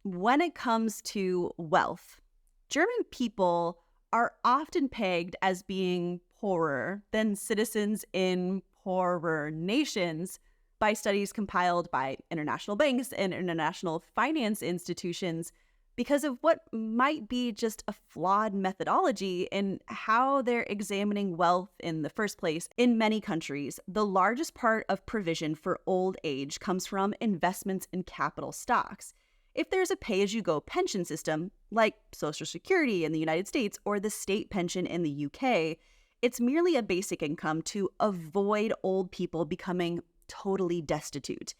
When it comes to wealth, German people are often pegged as being poorer than citizens in poorer nations by studies compiled by international banks and international finance institutions because of what might be just a flawed methodology in how they're examining wealth in the first place. In many countries, the largest part of provision for old age comes from investments in capital stocks. If there's a pay as you go pension system, like Social Security in the United States or the state pension in the UK, it's merely a basic income to avoid old people becoming totally destitute.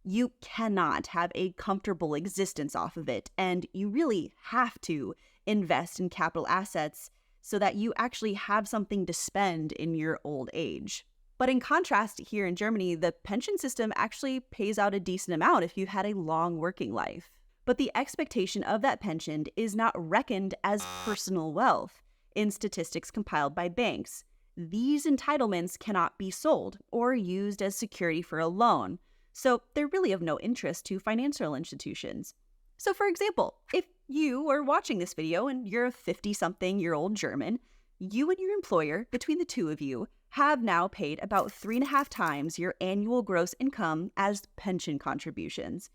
You cannot have a comfortable existence off of it, and you really have to invest in capital assets so that you actually have something to spend in your old age. But in contrast, here in Germany, the pension system actually pays out a decent amount if you had a long working life. But the expectation of that pension is not reckoned as personal wealth in statistics compiled by banks. These entitlements cannot be sold or used as security for a loan, so they're really of no interest to financial institutions. So, for example, if you are watching this video and you're a 50-something-year-old German, you and your employer, between the two of you, have now paid about 3.5 times your annual gross income as pension contributions.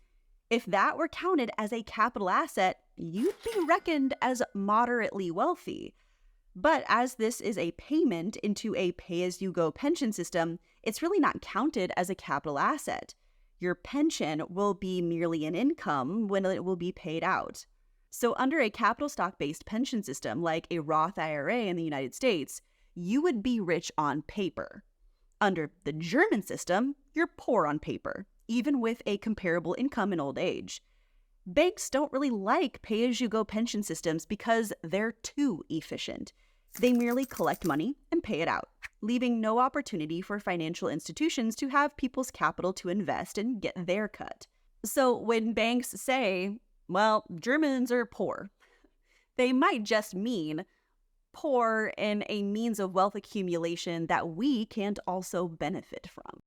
If that were counted as a capital asset, you'd be reckoned as moderately wealthy. But as this is a payment into a pay-as-you-go pension system, it's really not counted as a capital asset. Your pension will be merely an income when it will be paid out. So under a capital stock-based pension system like a Roth IRA in the United States, you would be rich on paper. Under the German system, you're poor on paper, even with a comparable income in old age. Banks don't really like pay-as-you-go pension systems because they're too efficient. They merely collect money and pay it out, leaving no opportunity for financial institutions to have people's capital to invest and get their cut. So when banks say, well, Germans are poor, they might just mean poor in a means of wealth accumulation that we can't also benefit from.